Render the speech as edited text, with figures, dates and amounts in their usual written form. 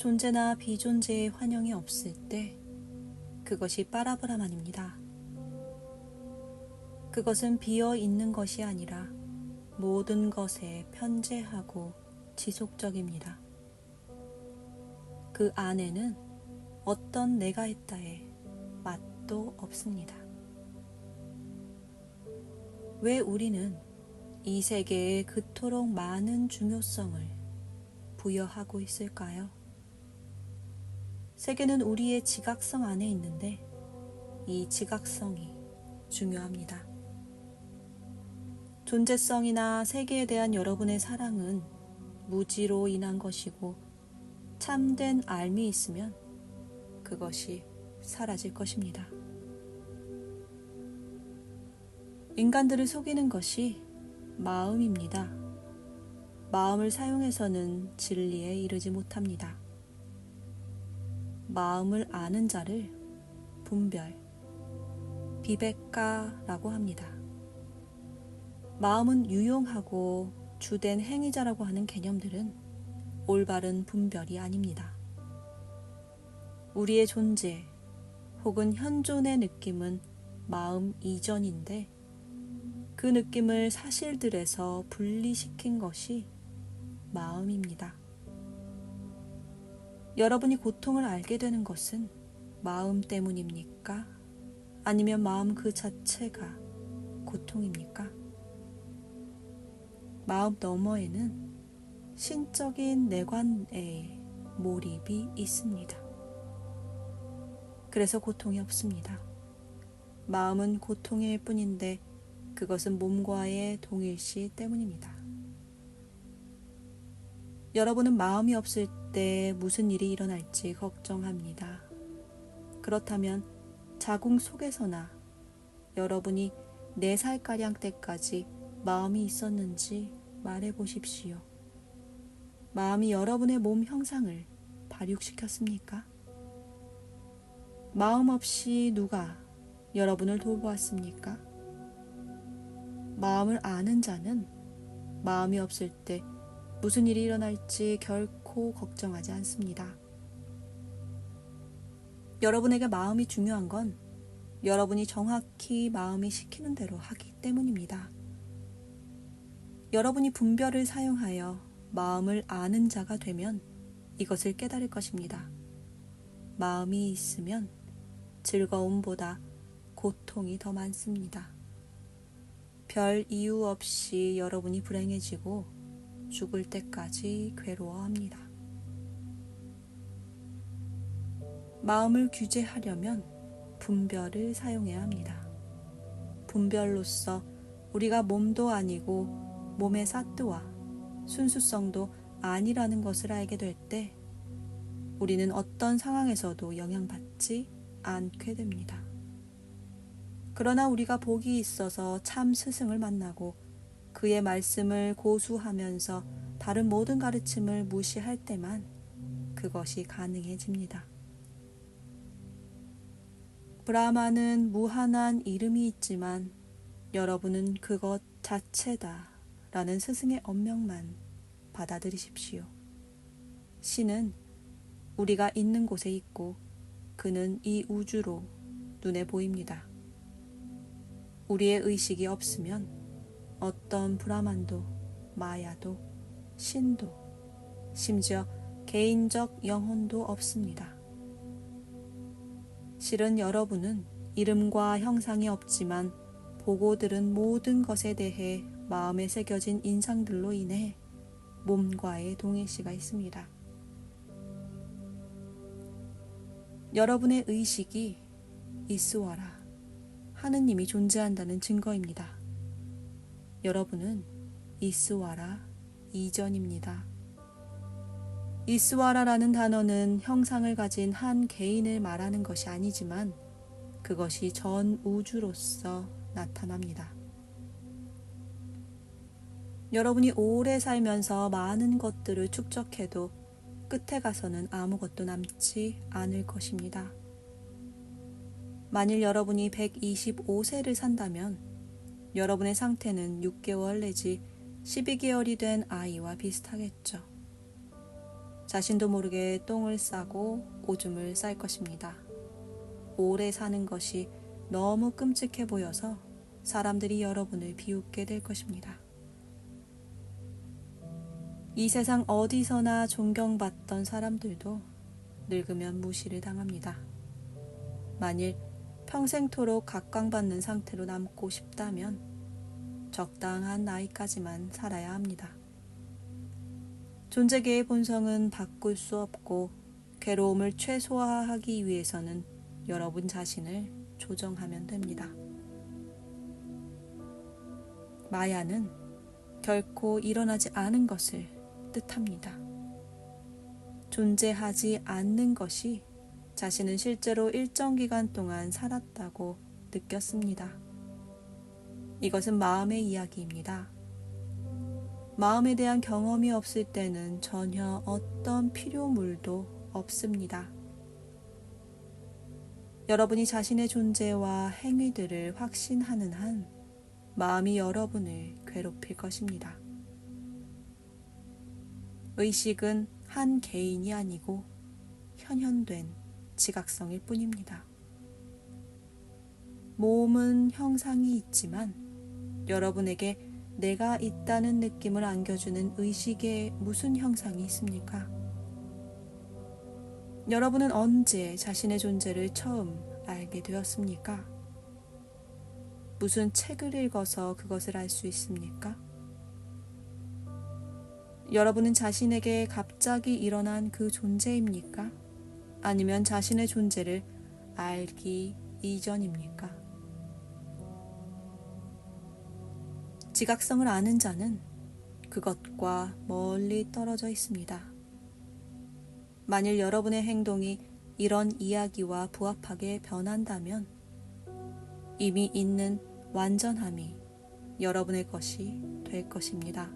존재나 비존재의 환영이 없을 때 그것이 빠라브라만입니다. 그것은 비어 있는 것이 아니라 모든 것에 편재하고 지속적입니다. 그 안에는 어떤 내가 있다에 맛도 없습니다. 왜 우리는 이 세계에 그토록 많은 중요성을 부여하고 있을까요? 세계는 우리의 지각성 안에 있는데 이 지각성이 중요합니다. 존재성이나 세계에 대한 여러분의 사랑은 무지로 인한 것이고 참된 알미 있으면 그것이 사라질 것입니다. 인간들을 속이는 것이 마음입니다. 마음을 사용해서는 진리에 이르지 못합니다. 마음을 아는 자를 분별, 비백가라고 합니다. 마음은 유용하고 주된 행위자라고 하는 개념들은 올바른 분별이 아닙니다. 우리의 존재 혹은 현존의 느낌은 마음 이전인데 그 느낌을 사실들에서 분리시킨 것이 마음입니다. 여러분이 고통을 알게 되는 것은 마음 때문입니까? 아니면 마음 그 자체가 고통입니까? 마음 너머에는 신적인 내관의 몰입이 있습니다. 그래서 고통이 없습니다. 마음은 고통일 뿐인데 그것은 몸과의 동일시 때문입니다. 여러분은 마음이 없을 때 무슨 일이 일어날지 걱정합니다. 그렇다면 자궁 속에서나 여러분이 4살가량 때까지 마음이 있었는지 말해보십시오. 마음이 여러분의 몸 형상을 발육시켰습니까? 마음 없이 누가 여러분을 돌보았습니까? 마음을 아는 자는 마음이 없을 때 무슨 일이 일어날지 결코 걱정하지 않습니다. 여러분에게 마음이 중요한 건 여러분이 정확히 마음이 시키는 대로 하기 때문입니다. 여러분이 분별을 사용하여 마음을 아는 자가 되면 이것을 깨달을 것입니다. 마음이 있으면 즐거움보다 고통이 더 많습니다. 별 이유 없이 여러분이 불행해지고 죽을 때까지 괴로워합니다. 마음을 규제하려면 분별을 사용해야 합니다. 분별로서 우리가 몸도 아니고 몸의 사뜨와 순수성도 아니라는 것을 알게 될 때 우리는 어떤 상황에서도 영향받지 않게 됩니다. 그러나 우리가 복이 있어서 참 스승을 만나고 그의 말씀을 고수하면서 다른 모든 가르침을 무시할 때만 그것이 가능해집니다. 브라마는 무한한 이름이 있지만 여러분은 그것 자체다 라는 스승의 언명만 받아들이십시오. 신은 우리가 있는 곳에 있고 그는 이 우주로 눈에 보입니다. 우리의 의식이 없으면 어떤 브라만도, 마야도, 신도, 심지어 개인적 영혼도 없습니다. 실은 여러분은 이름과 형상이 없지만 보고 들은 모든 것에 대해 마음에 새겨진 인상들로 인해 몸과의 동일시가 있습니다. 여러분의 의식이 이스와라, 하느님이 존재한다는 증거입니다. 여러분은 이스와라 이전입니다. 이스와라라는 단어는 형상을 가진 한 개인을 말하는 것이 아니지만 그것이 전 우주로서 나타납니다. 여러분이 오래 살면서 많은 것들을 축적해도 끝에 가서는 아무것도 남지 않을 것입니다. 만일 여러분이 125세를 산다면 여러분의 상태는 6개월 내지 12개월이 된 아이와 비슷하겠죠. 자신도 모르게 똥을 싸고 오줌을 쌀 것입니다. 오래 사는 것이 너무 끔찍해 보여서 사람들이 여러분을 비웃게 될 것입니다. 이 세상 어디서나 존경받던 사람들도 늙으면 무시를 당합니다. 만일 평생토록 각광받는 상태로 남고 싶다면 적당한 나이까지만 살아야 합니다. 존재계의 본성은 바꿀 수 없고 괴로움을 최소화하기 위해서는 여러분 자신을 조정하면 됩니다. 마야는 결코 일어나지 않은 것을 뜻합니다. 존재하지 않는 것이 자신은 실제로 일정 기간 동안 살았다고 느꼈습니다. 이것은 마음의 이야기입니다. 마음에 대한 경험이 없을 때는 전혀 어떤 필요물도 없습니다. 여러분이 자신의 존재와 행위들을 확신하는 한 마음이 여러분을 괴롭힐 것입니다. 의식은 한 개인이 아니고 현현된 지각성일 뿐입니다. 몸은 형상이 있지만 여러분에게 내가 있다는 느낌을 안겨주는 의식에 무슨 형상이 있습니까? 여러분은 언제 자신의 존재를 처음 알게 되었습니까? 무슨 책을 읽어서 그것을 알 수 있습니까? 여러분은 자신에게 갑자기 일어난 그 존재입니까? 아니면 자신의 존재를 알기 이전입니까? 지각성을 아는 자는 그것과 멀리 떨어져 있습니다. 만일 여러분의 행동이 이런 이야기와 부합하게 변한다면 이미 있는 완전함이 여러분의 것이 될 것입니다.